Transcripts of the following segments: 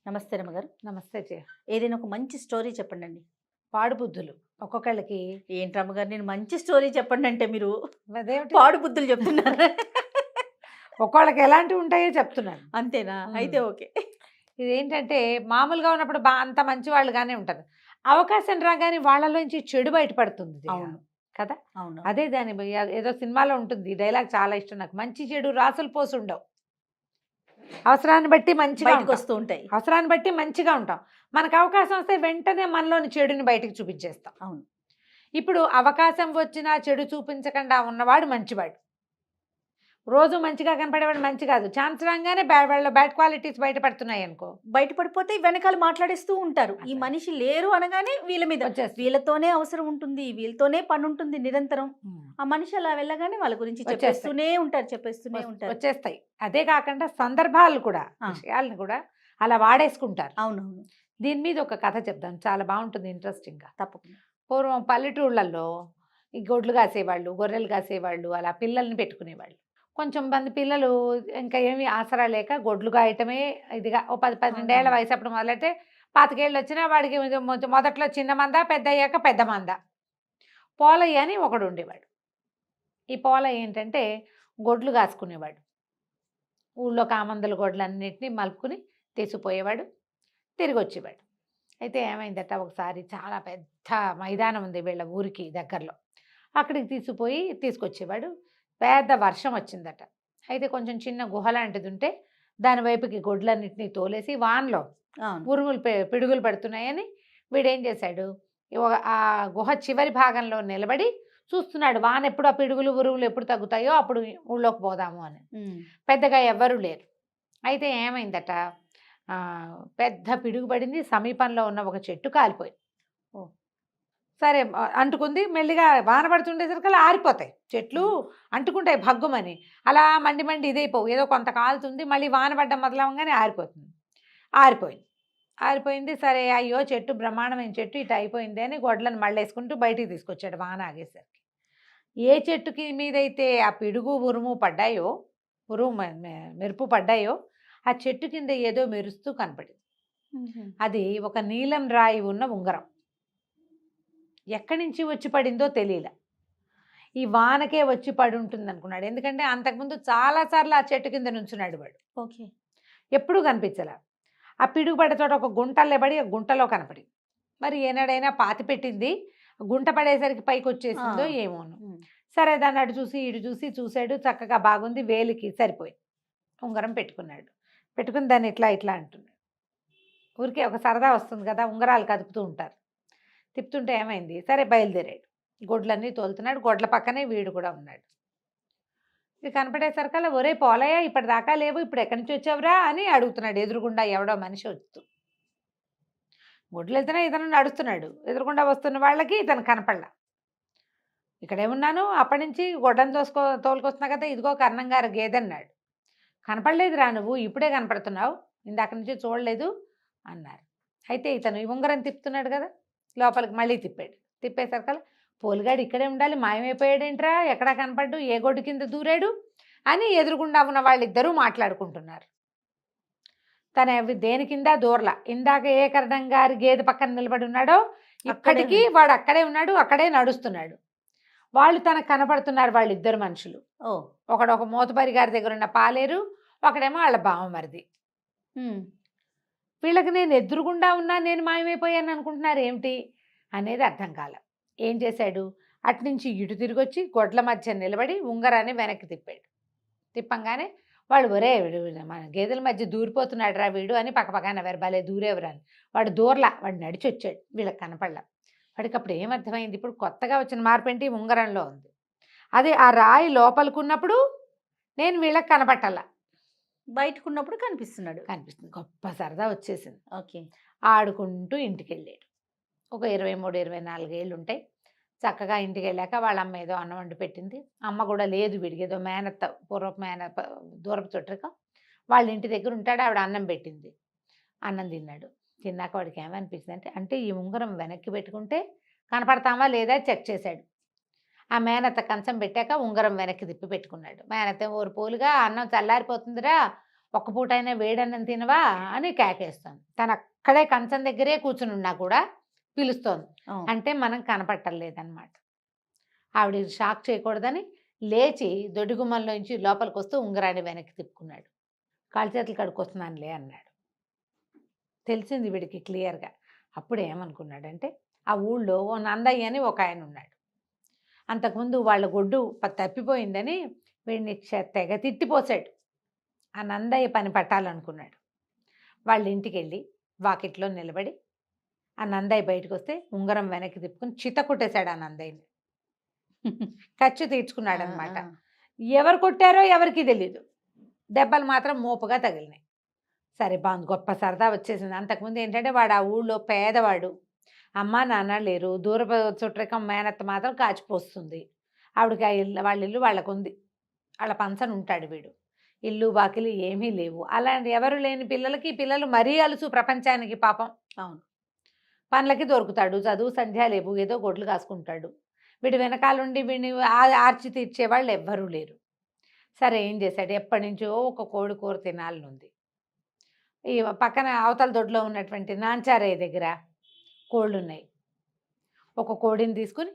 నమస్తే రమ్మగారు. నమస్తే ఏదైనా ఒక మంచి స్టోరీ చెప్పండండి. పాడు బుద్ధులు ఒక్కొక్కళ్ళకి. ఏంటి రమ్మగారు, నేను మంచి స్టోరీ చెప్పండి అంటే మీరు అదేమిటి పాడు బుద్ధులు చెప్తున్నారు. ఒక్కొక్కళ్ళకి ఎలాంటివి ఉంటాయో చెప్తున్నాను. అంతేనా? మ్మ్. అయితే ఓకే. ఇదేంటంటే మామూలుగా ఉన్నప్పుడు అంత మంచి వాళ్ళుగానే ఉంటారు. అవకాశం రాగానే వాళ్ళలోంచి చెడు బయటపడుతుంది అవును. కదా. అవును. అదే దాని ఏదో సినిమాలో ఉంటుంది ఈ డైలాగ్, చాలా ఇష్టం నాకు. మంచి చెడు రాసులు పోసి ఉండవు, అవసరాన్ని బట్టి మంచిగా బయటకు ఉంటాం. వస్తూ ఉంటాయి. అవసరాన్ని బట్టి మంచిగా ఉంటాం. మనకు అవకాశం వస్తే వెంటనే మనలోని చెడుని బయటకు చూపించేస్తాం. అవును. ఇప్పుడు అవకాశం వచ్చినా చెడు చూపించకుండా ఉన్నవాడు మంచివాడు. రోజు మంచిగా కనపడేవాడు మంచి కాదు. ఛాన్స్ రాగానే వాళ్ళ బ్యాడ్ క్వాలిటీస్ బయటపడుతున్నాయి అనుకో, బయటపడిపోతే వెనకాల మాట్లాడేస్తూ ఉంటారు. ఈ అట్లా. మనిషి లేరు అనగానే వీళ్ళ మీద వచ్చేస్తుంది. వీళ్ళతోనే అవసరం ఉంటుంది, వీళ్ళతోనే పని ఉంటుంది నిరంతరం. ఆ మనిషి అలా వెళ్ళగానే వాళ్ళ గురించి చెప్పేస్తూనే ఉంటారు. వచ్చేస్తాయి. అదే కాకుండా సందర్భాలు కూడా, విషయాలను కూడా అలా వాడేసుకుంటారు. అవునవును. దీని మీద ఒక కథ చెప్తాను, చాలా బాగుంటుంది, ఇంట్రెస్టింగ్గా. తప్పకుండా. పూర్వం పల్లెటూళ్ళల్లో ఈ గొడ్లు కాసేవాళ్ళు, గొర్రెలు కాసేవాళ్ళు, అలా పిల్లల్ని పెట్టుకునేవాళ్ళు. కొంచెం మంది పిల్లలు ఇంకా ఏమి ఆసరా లేక గొడ్లు కాయటమే ఇదిగా, ఓ 10-12 ఏళ్ల వయసు అప్పుడు మొదలైతే 25 ఏళ్ళు వచ్చినా వాడికి మొదట్లో చిన్న మంద, పెద్ద అయ్యాక పెద్ద మంద. పోలయ్య అని ఒకడు ఉండేవాడు. ఈ పోలయ్య ఏంటంటే గొడ్లు కాసుకునేవాడు. ఊళ్ళో కామందుల గొడ్లన్నింటినీ మలుపుకుని తీసుకుపోయేవాడు, తిరిగి వచ్చేవాడు. అయితే ఏమైందట, ఒకసారి చాలా పెద్ద మైదానం ఉంది వీళ్ళ ఊరికి దగ్గరలో, అక్కడికి తీసుకొచ్చేవాడు. పెద్ద వర్షం వచ్చిందట. అయితే కొంచెం చిన్న గుహ లాంటిది ఉంటే దాని వైపుకి గొడ్లన్నింటినీ తోలేసి, వానలో ఉరుములు పిడుగులు పడుతున్నాయని వీడేం చేశాడు, ఆ గుహ చివరి భాగంలో నిలబడి చూస్తున్నాడు. వాన ఎప్పుడు, ఆ పిడుగులు ఉరుములు ఎప్పుడు తగ్గుతాయో అప్పుడు ఊళ్ళోకి పోదాము అని. పెద్దగా ఎవ్వరూ లేరు. అయితే ఏమైందట, పెద్ద పిడుగు పడింది, సమీపంలో ఉన్న ఒక చెట్టు కాలిపోయింది. సరే అంటుకుంది, మెల్లిగా వాన పడుతుండేసరికి అలా ఆరిపోతాయి చెట్లు, అంటుకుంటాయి భగ్గుమని. అలా మండి ఇదైపోవు, ఏదో కొంత కాలుతుంది, మళ్ళీ వాన పడ్డం మొదలవగానే ఆరిపోయింది. సరే, అయ్యో చెట్టు బ్రహ్మాండమైన చెట్టు ఇటు అయిపోయింది అని గొడ్లను మళ్ళేసుకుంటూ బయటికి తీసుకొచ్చాడు వాన ఆగేసరికి. ఏ చెట్టుకి మీదైతే ఆ పిడుగు ఉరుము పడ్డాయో, మెరుపు పడ్డాయో, ఆ చెట్టు కింద ఏదో మెరుస్తూ కనపడింది. అది ఒక నీలం రాయి ఉన్న ఉంగరం. ఎక్కడి నుంచి వచ్చి పడిందో తెలియలే. ఈ వానకే వచ్చి పడి ఉంటుంది అనుకున్నాడు. ఎందుకంటే అంతకుముందు చాలాసార్లు ఆ చెట్టు కింద నుంచున్నాడు వాడు. ఓకే. ఎప్పుడూ కనిపించలే. ఆ పిడుగు పడే చోట ఒక గుంటల్లో పడి ఆ గుంటలో కనపడింది. మరి ఏనాడైనా పాతి పెట్టింది, గుంట పడేసరికి పైకి వచ్చేసిందో ఏమోను. సరే, దాన్ని అటు చూసి ఇటు చూసి చూశాడు, చక్కగా బాగుంది, వేలికి సరిపోయింది. ఉంగరం పెట్టుకుని దాన్ని ఇట్లా అంటున్నాడు. ఊరికే ఒక సరదా వస్తుంది కదా, ఉంగరాలు కదుపుతూ ఉంటారు. తిప్పుతుంటే ఏమైంది, సరే బయలుదేరాడు, గొడ్లన్నీ తోలుతున్నాడు. గొడ్ల పక్కనే వీడు కూడా ఉన్నాడు. ఇది కనపడేసరికల్లా, ఒరే పోలయ్య, ఇప్పటిదాకా లేవు, ఇప్పుడు ఎక్కడి నుంచి వచ్చావురా అని అడుగుతున్నాడు ఎదురుగుండా ఎవడో మనిషి వస్తూ. గొడ్లు వెళ్తేనే ఇతను నడుస్తున్నాడు, ఎదురుగుండా వస్తున్న వాళ్ళకి ఇతను కనపడలా. ఇక్కడేమున్నాను, అప్పటి నుంచి గొడ్డను తోలుకొస్తున్నా కదా, ఇదిగో కర్ణం గారు గేదె అన్నాడు. కనపడలేదురా నువ్వు, ఇప్పుడే కనపడుతున్నావు, ఇందాక నుంచి చూడలేదు అన్నారు. అయితే ఇతను ఈ ఉంగరం తిప్పుతున్నాడు కదా, లోపలికి మళ్ళీ తిప్పేసరికల్లా, పోలిగాడు ఇక్కడే ఉండాలి, మాయమైపోయాడేంట్రా, ఎక్కడా కనపడ్డు, ఏ గొడ్డు కింద దూరాడు అని ఎదురుగుండా ఉన్న వాళ్ళిద్దరూ మాట్లాడుకుంటున్నారు. తన దేని కింద దూరలా. ఇందాక ఏ కరణం గారి గేదె పక్కన నిలబడి ఉన్నాడో ఇప్పటికీ వాడు అక్కడే ఉన్నాడు, అక్కడే నడుస్తున్నాడు. వాళ్ళు తనకు కనపడుతున్నారు, వాళ్ళిద్దరు మనుషులు. ఒకడు ఒక మోతబరి గారి దగ్గర ఉన్న పాలేరు, ఒకడేమో వాళ్ళ బావమరిది. వీళ్ళకి నేను ఎదురుగుండా ఉన్నా, నేను మాయమైపోయాను అనుకుంటున్నారు ఏమిటి అనేది అర్థం కాల. ఏం చేశాడు, అట్నుంచి ఇటు తిరిగొచ్చి గొడ్ల మధ్య నిలబడి ఉంగరాన్ని వెనక్కి తిప్పంగానే వాళ్ళు, ఒరే మన గేదెల మధ్య దూరిపోతున్నాడు రా వీడు అని పక్కపక్క నవ్వారు. భలే దూరేవరా అని. వాడు దూరలా, వాడు నడిచి వచ్చాడు, వీళ్ళకి కనపడలా. వాడికి అప్పుడు ఏమర్థమైంది, ఇప్పుడు కొత్తగా వచ్చిన మార్పేంటి, ఉంగరంలో ఉంది. అదే ఆ రాయి లోపలికున్నప్పుడు నేను వీళ్ళకి కనపట్టాల, బయటకున్నప్పుడు కనిపిస్తుంది. గొప్ప సరదా వచ్చేసింది. ఓకే. ఆడుకుంటూ ఇంటికి వెళ్ళాడు. ఒక 23-24 ఏళ్ళు ఉంటాయి. చక్కగా ఇంటికి వెళ్ళాక వాళ్ళ అమ్మ ఏదో అన్నం వండి పెట్టింది. అమ్మ కూడా లేదు, వీడికి ఏదో మేనత్త, పూర్వపు మేనత్త, దూరపు చుట్టరిక వాళ్ళ ఇంటి దగ్గర ఉంటాడు. ఆవిడ అన్నం పెట్టింది, అన్నం తిన్నాడు. తిన్నాక వాడికి ఏమనిపించింది అంటే ఈ ఉంగరం వెనక్కి పెట్టుకుంటే కనపడతామా లేదా చెక్ చేశాడు. ఆ మేనత్త కంచం పెట్టాక ఉంగరం వెనక్కి తిప్పి పెట్టుకున్నాడు. మేనత్త ఊరు పోలుగా, అన్నం చల్లారిపోతుందిరా, ఒక్క పూటైనా వేడన్నం తినవా అని కేకేస్తాను. తను అక్కడే కంచం దగ్గరే కూర్చుని ఉన్నా కూడా పిలుస్తోంది. అంటే మనం కనపట్టలేదన్నమాట. ఆవిడ షాక్ చేయకూడదని లేచి దొడ్డిగుమ్మంలోంచి లోపలికి వస్తూ ఉంగరాన్ని వెనక్కి తిప్పుకున్నాడు. కాళ్ళు చేతులు కడుక్కొస్తున్నానులే అన్నాడు. తెలిసింది వీడికి క్లియర్గా. అప్పుడు ఏమనుకున్నాడంటే ఆ ఊళ్ళో ఓ నందయ్య అని ఒక ఆయన ఉన్నాడు. అంతకుముందు వాళ్ళ గొడ్డు తప్పిపోయిందని వీడిని తెగ తిట్టిపోసాడు. ఆ నందయ్య పని పట్టాలనుకున్నాడు. వాళ్ళ ఇంటికి వెళ్ళి వాకిట్లో నిలబడి ఆ నందయ్య బయటకు వస్తే ఉంగరం వెనక్కి తిప్పుకొని చిత కొట్టేశాడు ఆ నందయ్యని. ఖర్చు తీర్చుకున్నాడు అనమాట. ఎవరు కొట్టారో ఎవరికి తెలీదు. దెబ్బలు మాత్రం మోపుగా తగిలినాయి. సరే బాగుంది, గొప్ప సరదా వచ్చేసింది. అంతకుముందు ఏంటంటే వాడు ఆ ఊళ్ళో పేదవాడు, అమ్మ నాన్న లేరు, దూరపు చుట్టరికం మేనత్త మాత్రం కాచిపోస్తుంది. ఆవిడకి ఆ ఇల్లు వాళ్ళ ఇల్లు వాళ్ళకు ఉంది, వాళ్ళ పంచన ఉంటాడు వీడు. ఇల్లు బాకిలు ఏమీ లేవు. అలాంటి ఎవరు లేని పిల్లలకి పిల్లలు మరీ అలుసు ప్రపంచానికి పాపం. అవును, పనులకి దొరుకుతాడు, చదువు సంధ్య లేవు, ఏదో గొడ్లు కాసుకుంటాడు. వీడి వెనకాలండి వీడిని ఆర్చి తీర్చేవాళ్ళు ఎవ్వరూ లేరు. సరే ఏం చేశాడు, ఎప్పటి నుంచో ఒక కోడి కూర తినాలని ఉంది. ఈ పక్కన అవతల దొడ్లో ఉన్నటువంటి నాంచారయ్య దగ్గర కోళ్ళు ఉన్నాయి. ఒక కోడిని తీసుకుని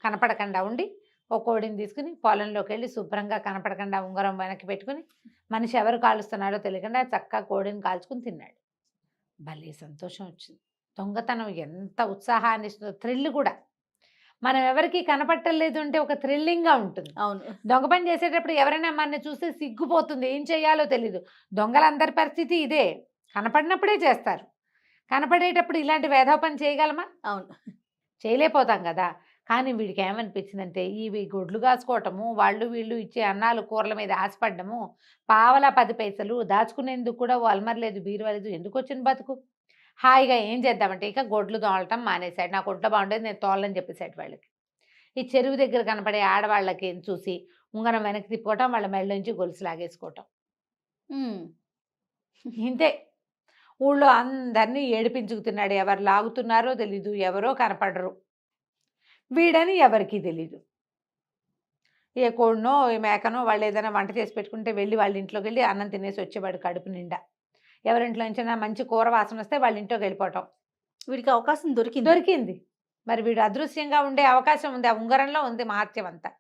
కనపడకుండా ఉండి ఒక కోడిని తీసుకుని పొలంలోకి వెళ్ళి శుభ్రంగా కనపడకుండా ఉంగరం వెనక్కి పెట్టుకుని మనిషి ఎవరు కాలుస్తున్నాడో తెలియకుండా చక్కగా కోడిని కాల్చుకుని తిన్నాడు. భలే సంతోషం వచ్చింది. దొంగతనం ఎంత ఉత్సాహాన్ని ఇస్తుందో, థ్రిల్ కూడా. మనం ఎవరికి కనపట్టలేదు అంటే ఒక థ్రిల్లింగ్గా ఉంటుంది. అవును, దొంగ పని చేసేటప్పుడు ఎవరైనా మనని చూస్తే సిగ్గుపోతుంది, ఏం చేయాలో తెలీదు. దొంగలందరి పరిస్థితి ఇదే, కనపడినప్పుడే చేస్తారు. కనపడేటప్పుడు ఇలాంటి వేధవ పని చేయగలమా? అవును, చేయలేకపోతాం కదా. కానీ వీడికి ఏమనిపించిందంటే ఇవి గొడ్లు కాసుకోవటము, వాళ్ళు వీళ్ళు ఇచ్చే అన్నాలు కూరల మీద ఆశపడ్డము, పావలా 10 పైసలు దాచుకునేందుకు కూడా ఓ అల్మర్ లేదు, బీరువా లేదు, ఎందుకు వచ్చిన బతుకు. హాయిగా ఏం చేద్దామంటే ఇక గొడ్లు తోలటం మానేశాడు. నాకు ఒంట్లో బాగుండేది, నేను తోలని చెప్పేసాడు వాళ్ళకి. ఈ చెరువు దగ్గర కనపడే ఆడవాళ్ళకి చూసి ఉంగరం వెనక్కి తిప్పుకోవటం, వాళ్ళ మెడలోంచి గొలుసు లాగేసుకోవటం. ఇంతే. ఊళ్ళో అందరినీ ఏడిపించుకుతున్నాడు. ఎవరు లాగుతున్నారో తెలీదు, ఎవరో కనపడరు. వీడని ఎవరికీ తెలీదు. ఏ కోడినో ఏ మేకనో వాళ్ళు ఏదైనా వంట చేసి పెట్టుకుంటే వెళ్ళి వాళ్ళ ఇంట్లోకి వెళ్ళి అన్నం తినేసి వచ్చేవాడు కడుపు నిండా. ఎవరింట్లో నుంచైనా మంచి కూర వాసన వస్తే వాళ్ళ ఇంట్లోకి వెళ్ళిపోవటం. వీడికి అవకాశం దొరికింది. మరి వీడు అదృశ్యంగా ఉండే అవకాశం ఉంది, ఆ ఉంగరంలో ఉంది మహత్యం అంతా.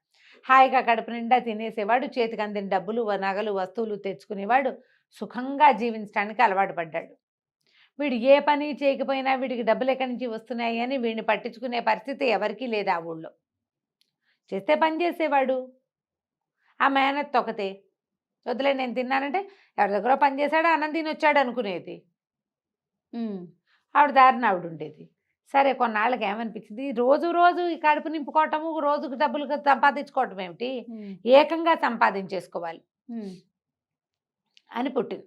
హాయిగా కడుపు నిండా తినేసేవాడు, చేతికి అందిన డబ్బులు నగలు వస్తువులు తెచ్చుకునేవాడు, సుఖంగా జీవించడానికి అలవాటు పడ్డాడు. వీడు ఏ పని చేయకపోయినా వీడికి డబ్బులు ఎక్కడి నుంచి వస్తున్నాయి అని వీడిని పట్టించుకునే పరిస్థితి ఎవరికీ లేదు ఆ ఊళ్ళో. చేస్తే పని చేసేవాడు. ఆ మేనత్ ఒకతే, వదిలే నేను తిన్నానంటే ఎవరి దగ్గర పని చేశాడో అన్నం తిని వచ్చాడు అనుకునేది. ఆవిడ దారిన ఆవిడ ఉండేది. సరే కొన్నాళ్ళకి ఏమనిపించింది, రోజు రోజు ఈ కడుపు నింపుకోవటము, రోజుకు డబ్బులు సంపాదించుకోవటం ఏమిటి, ఏకంగా సంపాదించేసుకోవాలి అని పుట్టింది.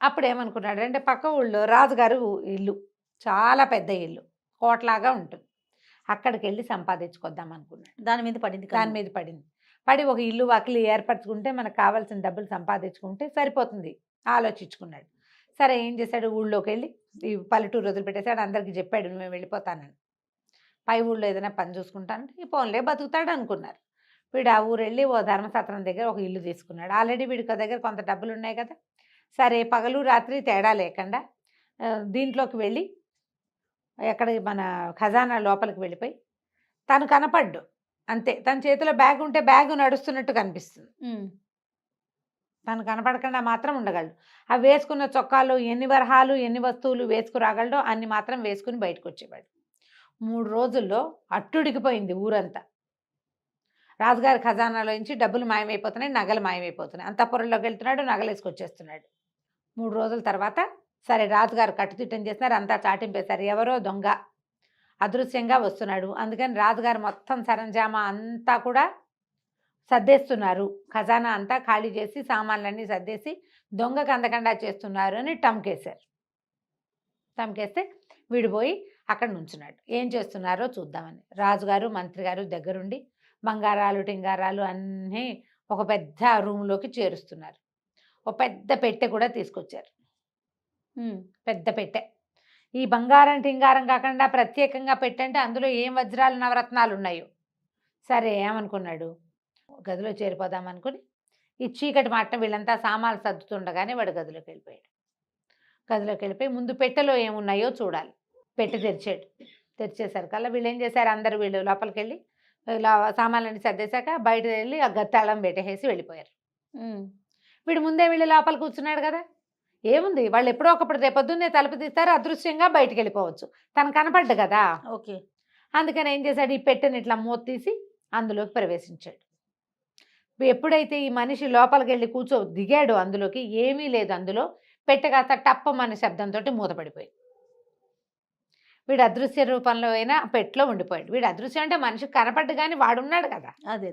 అప్పుడు ఏమనుకున్నాడు అంటే పక్క ఊళ్ళో రాజుగారు ఇల్లు, చాలా పెద్ద ఇల్లు, కోటలాగా ఉంటుంది, అక్కడికి వెళ్ళి సంపాదించుకొద్దాం అనుకున్నాడు. దాని మీద పడింది. పడి ఒక ఇల్లు వాకిలి ఏర్పరచుకుంటే మనకు కావాల్సిన డబ్బులు సంపాదించుకుంటే సరిపోతుంది ఆలోచించుకున్నాడు. సరే ఏం చేశాడు, ఊళ్ళోకి వెళ్ళి ఈ పల్లెటూరు వదిలిపెట్టేశాడు. అందరికీ చెప్పాడు మేము వెళ్ళిపోతానని. పై ఊళ్ళో ఏదైనా పని చూసుకుంటానంటే ఈ ఫోన్లే బతుకుతాడు అనుకున్నారు. వీడు ఆ ఊరు వెళ్ళి ఓ ధర్మసత్రం దగ్గర ఒక ఇల్లు తీసుకున్నాడు. ఆల్రెడీ వీడికి దగ్గర కొంత డబ్బులు ఉన్నాయి కదా. సరే పగలు రాత్రి తేడా లేకుండా దీంట్లోకి వెళ్ళి ఎక్కడ మన ఖజానా లోపలికి వెళ్ళిపోయి తను కనపడ్డు అంతే. తన చేతిలో బ్యాగ్ ఉంటే బ్యాగ్ నడుస్తున్నట్టు కనిపిస్తుంది, తను కనపడకుండా మాత్రం ఉండగలడు. ఆ వేసుకున్న చొక్కాలు ఎన్ని వరహాలు ఎన్ని వస్తువులు వేసుకురాగలడో అన్ని మాత్రం వేసుకుని బయటకు వచ్చేవాడు. 3 రోజుల్లో అట్టుడికిపోయింది ఊరంతా. రాజుగారి ఖజానాలో నుంచి డబ్బులు మాయమైపోతున్నాయి, నగలు మాయమైపోతున్నాయి. అంతఃపురంలోకి వెళ్తున్నాడు, నగలు వేసుకొచ్చేస్తున్నాడు. 3 రోజుల తర్వాత సరే రాజుగారు కట్టుదిట్టం చేస్తున్నారు, అంతా చాటింపేశారు. ఎవరో దొంగ అదృశ్యంగా వస్తున్నాడు. అందుకని రాజుగారు మొత్తం సరంజామా అంతా కూడా సర్దేస్తున్నారు, ఖజానా అంతా ఖాళీ చేసి సామాన్లన్నీ సర్దేసి దొంగకు అందకుండా చేస్తున్నారు అని టమ్కేశారు. టమ్కేస్తే వీడు పోయి అక్కడ నుంచున్నాడు. ఏం చేస్తున్నారో చూద్దామని రాజుగారు మంత్రి గారు దగ్గరుండి బంగారాలు టింగారాలు అన్నీ ఒక పెద్ద రూమ్లోకి చేరుస్తున్నారు. ఒక పెద్ద పెట్టె కూడా తీసుకొచ్చారు, పెద్ద పెట్టె. ఈ బంగారం టింగారం కాకుండా ప్రత్యేకంగా పెట్టంటే అందులో ఏం వజ్రాలు నవరత్నాలు ఉన్నాయో. సరే ఏమనుకున్నాడు, గదిలో చేరిపోదామనుకుని ఈ చీకటి మాట వీళ్ళంతా సామాన్లు సర్దుతుండగానే వాడు గదిలోకి వెళ్ళిపోయాడు. గదిలోకి వెళ్ళిపోయి ముందు పెట్టెలో ఏమున్నాయో చూడాలి. పెట్టె తెరిచాడు. తెరిచేసరికల్లా వీళ్ళు ఏం చేశారు, అందరూ వీళ్ళు లోపలికి వెళ్ళి ఇలా సామాన్లన్నీ సర్దేశాక బయట వెళ్ళి ఆ గత్తాళం పెట్టేసి వెళ్ళిపోయారు. వీడు ముందే వెళ్ళి లోపల కూర్చున్నాడు కదా, ఏముంది వాళ్ళు ఎప్పుడో ఒకప్పుడు రేపొద్దున్నే తలుపు తీస్తారు, అదృశ్యంగా బయటికి వెళ్ళిపోవచ్చు, తను కనపడ్డు కదా. ఓకే. అందుకని ఏం చేశాడు, ఈ పెట్టెని ఇట్లా మూత తీసి అందులోకి ప్రవేశించాడు. ఎప్పుడైతే ఈ మనిషి లోపలికి వెళ్ళి దిగాడు అందులోకి, ఏమీ లేదు అందులో. పెట్టె కాస్త టప్పమనే శబ్దంతో మూతపడిపోయింది. వీడు అదృశ్య రూపంలో అయినా పెట్లో ఉండిపోయాడు. వీడు అదృశ్యం అంటే మనిషికి కనపడ్డు కానీ వాడున్నాడు కదా, అదే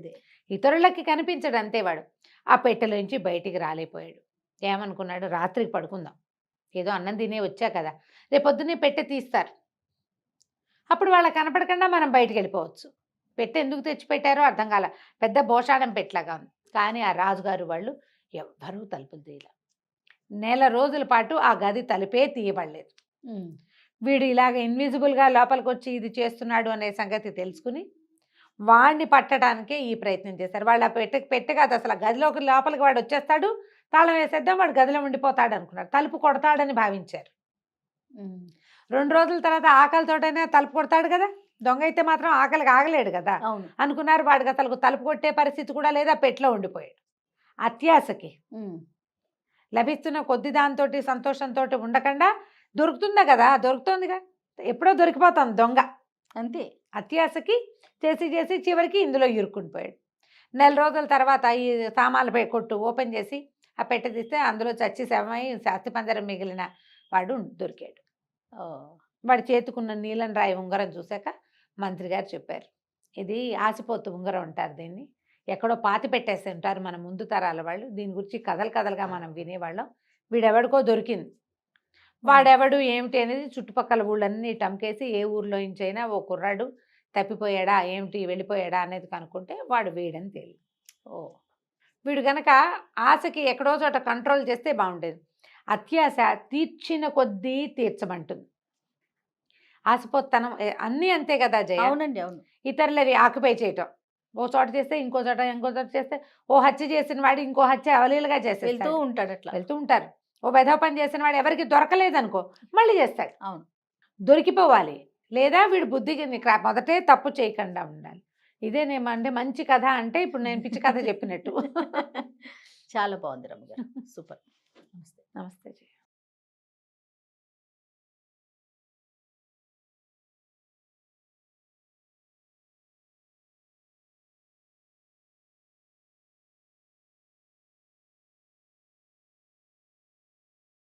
ఇతరులకి కనిపించడు అంతే. వాడు ఆ పెట్టెలోంచి బయటికి రాలేపోయాడు. ఏమనుకున్నాడు, రాత్రికి పడుకుందాం, ఏదో అన్నం తినే వచ్చా కదా, రేపొద్దునే పెట్టె తీస్తారు, అప్పుడు వాళ్ళకి కనపడకుండా మనం బయటికి వెళ్ళిపోవచ్చు. పెట్టె ఎందుకు తెచ్చిపెట్టారో అర్థం కాల, పెద్ద భోషాడం పెట్టలాగా ఉంది. కానీ ఆ రాజుగారు వాళ్ళు ఎవ్వరూ తలుపులు తీయలే. నెల రోజుల పాటు ఆ గది తలుపే తీయబడలేదు. వీడు ఇలాగ ఇన్విజిబుల్గా లోపలికి వచ్చి ఇది చేస్తున్నాడు అనే సంగతి తెలుసుకుని వాడిని పట్టడానికే ఈ ప్రయత్నం చేశారు. వాళ్ళు ఆ పెట్టె కాదు అసలు, ఆ గదిలోకి లోపలికి వాడు వచ్చేస్తాడు, తాళం వేసేద్దాం, వాడు గదిలో ఉండిపోతాడు అనుకున్నారు. తలుపు కొడతాడని భావించారు. 2 రోజుల తర్వాత ఆకలితోటైనా తలుపు కొడతాడు కదా, దొంగ అయితే మాత్రం ఆకలికి ఆగలేడు కదా అనుకున్నారు. వాడికి అసలు తలుపు కొట్టే పరిస్థితి కూడా లేదా, పెట్లో ఉండిపోయాడు. అత్యాశకి లభిస్తున్న కొద్ది దాంతో సంతోషంతో ఉండకుండా దొరుకుతుందా కదా, దొరుకుతుందిగా, ఎప్పుడో దొరికిపోతాం దొంగ అంతే. అత్యాశకి చేసి చేసి చివరికి ఇందులో ఇరుక్కునిపోయాడు. నెల రోజుల తర్వాత ఈ సామాన్లపై కొట్టు ఓపెన్ చేసి ఆ పెట్టె తీస్తే అందులో చచ్చి శవమై శాస్తి పంజరం మిగిలిన వాడు దొరికాడు. వాడి చేతుకున్న నీలం రాయి ఉంగరం చూశాక మంత్రి గారు చెప్పారు, ఇది ఆసిపోతు ఉంగరం ఉంటారు, దీన్ని ఎక్కడో పాతి పెట్టేసి ఉంటారు మన ముందు తరాల వాళ్ళు, దీని గురించి కథలు కథలుగా మనం వినేవాళ్ళం. వీడెవడికో దొరికింది, వాడెవడు ఏమిటి అనేది చుట్టుపక్కల ఊళ్ళన్నీ టంకేసి ఏ ఊర్లో నుంచైనా ఓ కుర్రాడు తప్పిపోయాడా ఏమిటి వెళ్ళిపోయాడా అనేది కనుక్కుంటే వాడు వీడని తెలియదు. వీడు గనక ఆశకి ఎక్కడో చోట కంట్రోల్ చేస్తే బాగుండేది. అత్యాశ తీర్చిన కొద్దీ తీర్చమంటుంది. ఆశపోతనం అన్నీ అంతే కదా జయ. అవునండి, అవును. ఇతరులవి ఆక్యుపై చేయటం, ఓ చోట చేస్తే ఇంకో చోట, ఇంకో చోట చేస్తే ఓ హత్య చేసిన వాడు ఇంకో హత్య అవలీలుగా చేస్తే వెళ్తూ ఉంటాడు, అట్లా వెళ్తూ ఉంటారు. ఓ వెధవ పని చేసిన వాడు ఎవరికి దొరకలేదనుకో మళ్ళీ చేస్తాడు. అవును, దొరికిపోవాలి, లేదా వీడు బుద్ధికి మొదటే తప్పు చేయకుండా ఉండాలి. ఇదేనేమంటే మంచి కథ అంటే ఇప్పుడు నేను పిచ్చి కథ చెప్పినట్టు. చాలా బాగుంది రమ్య గారు, సూపర్. నమస్తే.